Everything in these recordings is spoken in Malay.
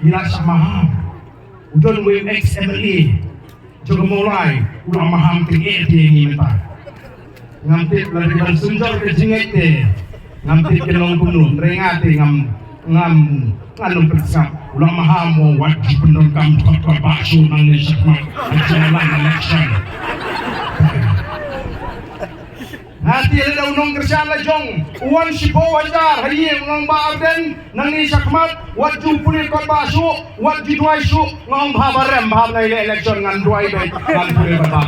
nila sa maham. Udon with XMLE. Juga mulai udah maham tinggi ini mentah. Ngamtit lagi dan sunjol ke jingit ngamtit ke long gunung ringati ngam nganong persap ulang maham mo wajib penungkam kota bakso nang nisakma jalan election. Hati ada unong kerjaan lajong uwan sipo wajar hari unong baarden nang nisakmat wajib pulir kota bakso wajib duai su ngom habarem baham na election ngan duai doi ngan pulir kota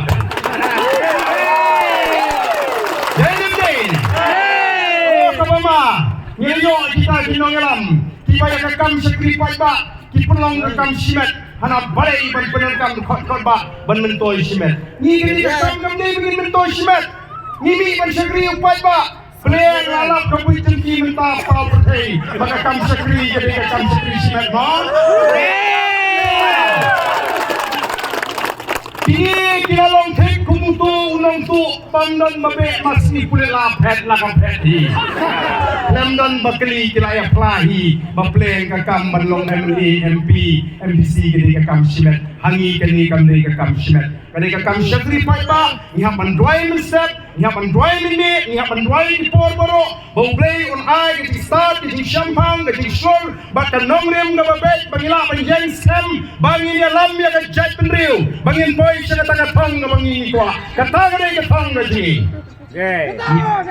Mama, ngelio kita ginongelam, tiba yang kekam sekripai ba, kipenong kekam simet, hana balai ban penengkam kot ba, ban mentoi simet. Ni gini kekam kamdei begini mentoi simet, nimi ban sekri upai ba, peleng alap kabui tengki mentah pau pertai, maka kam sekri jadi kekam sekri simet non. Ini kita long tek kumutu unang tu pandan mabe masni pule la pet la kam pet hi. Lemdan bakli kita ya plahi mapleng kakam balong MLA MP MPC kini kakam simet hangi kini kami kakam simet kini kakam syakri paiba ihap banduai mensep ihap banduai minit ihap banduai di porboro baublay on ai kiti start kiti champagne kiti shol bahkan nongrem ngababet bangila banjeng sem bangin ya lam ya kajat penriu bangin boy siya katagatang ngabangin ko kataga na ikatang ngajini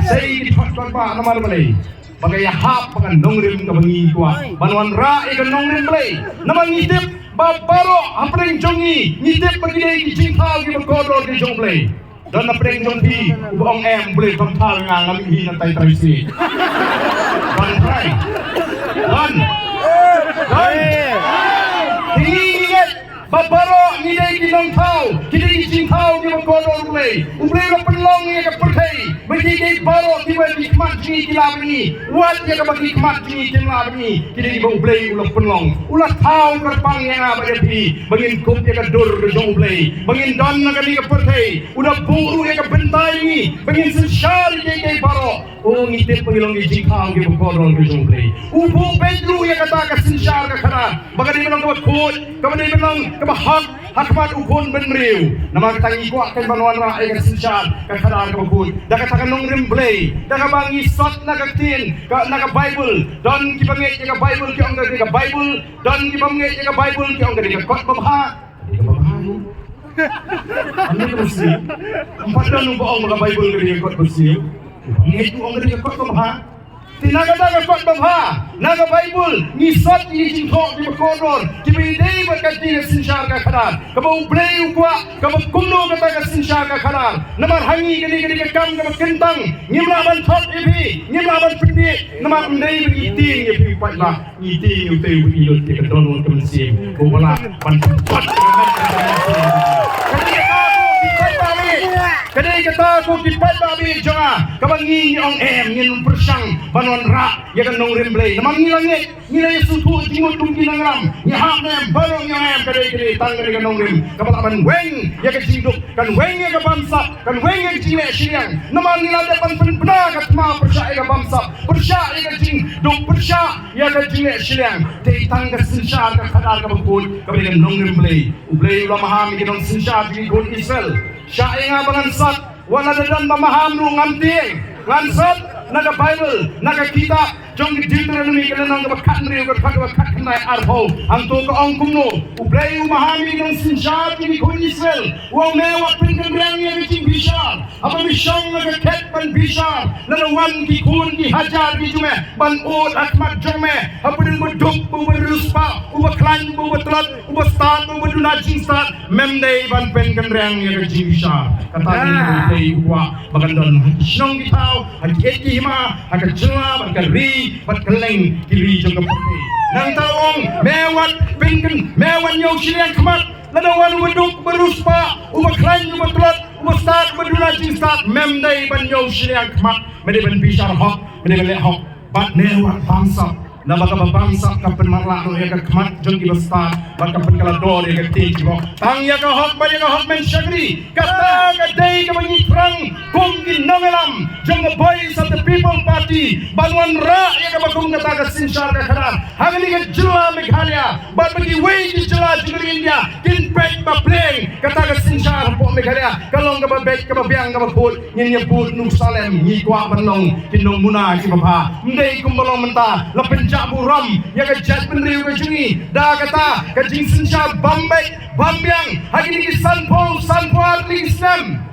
say ipatkan pa naman malay bagay hap pakan nongrim ka bangi kwa banwan ra ikan nongrim play namang ngitip babaro apreng jongi ngitip bagay kijingtao gimagkodro ki jong play don apreng jong pi ubaong play pangtal nga ngamihin ng tay si don try don hingingit babaro ngilay kinongtao kini kijingtao gimagkodro play ublay ka penlong nga kaperkay Bagi baro tiba di kemat ni kilam ni, wat dia ke bagi kemat ni kilam ni, kini bau play ulah penlong, ulah tahu kerpang yang apa dia pi, bangin kup dia ke dur ke jong play, bangin don nak ni ke pertai, udah buru dia ke bentai ni, bangin sensar dia ke baro, oh ngitip pengilong ijing kau ke berkorol ke jong play, ubu bedru yang kata ke sensar ke kanan, bagi dia menang ke kod, kemudian dia menang ke hak hakmat ukun benriu, nama kita ngikuat kan banuan rakyat ke sensar ke kanan ke kod, dah katakan nongrim play, dah bangi sot nak tin, nak Bible, don kibangit ke Bible ke orang ke Bible, don kibangit ke Bible ke orang ke kot babha, ke babha. Anda bersih, empat dan ubah orang ke Bible ke kot bersih, ngit orang ke kot babha. Tinaga daga kot babha, naga Bible, ni sot ni jingkok di berkodor, kibidei berkati sinsar ke kanan, kabau play ukwa, kabau kumno kata ke sinsar ke kanan, namar hangi kini kam kabau kentang, ngimla ban top ipi, ngimla ban peti, namar ndai begiting ipi patla, iting utai begitu ke dono kemensim, bola ban pot. Kadai kata aku kipat babi jangan kabangi ong ngin persang banon ra ya kan nong remblay namang ngilangit ngilay sutu jimut tungki nangam nyaham nem barong nyaham kadai tang kadai kan nong rem kapalaman weng ya kan jinduk kan weng ya kan bamsap kan weng ya jine siliang namang ngilade pan benar kat ma persya ya kan bamsap persya ya kan jinduk persya ya kan jine siliang dei tang ka sinsar ka kadar ka bangkul kadai kan nong remblay ublay ulah maham ki nong sinsar ki gon Israel Syai nga bangansat, wala dadan mamaham nung ngamti, ngansat, naga Bible, naga kitab, jong Deuteronomy kanang kabakat riyo kabakat kanay arho, ang to kaong kumno, ublay umahami ng sinsat ni ko Israel, wang mewat pinagandang niya ng bishar, apa misyong nagaket pan bishar, lalawan ki kun ki hajar ki jume, banod at magjume, apa din buduk, bubaruspa, ubaklan, bubatrot, ubastat, ubadunajing stat, memday ban pinagandang niya ng bishar, katangin ko tayo uwa, magandang hakisyong kitaw, hakiketi hima, hakajunga, magkari, patkeleng kiri jong kapati nang taong mewat pinggan mewan yaw siliang kemat ladawan waduk beruspa ubaklan ubatlot ubastat ubadunajing stat memday ban yaw siliang kemat mede ban bishar hok mede ban lehok bat mewat bangsa na baka babangsa ka penmarlano ya ka kemat jengki besar baka penkalador ya ka tinggi mo tang ya ka hok ba ya ka hok men syagri kata ka day ka banyi perang kum ginongelam jeng boys of the people party banwan ra ya ka bakung kata ka sinsyar ka kanan hangani ka jela Meghalaya bat bagi way di jela jengri India kin pek ba pleng kata ka sinsyar po Meghalaya kalong ka ba bek ka ba biang ka ba put ngin ya put nu salem ngi kwa banong kinong muna ki ba ndai kumbalong menta la penjak buram ya ka jat penriu ka jengi da kata ka jing sinsyar bambek bambiang hagini ki sanpo sanpo arli Islam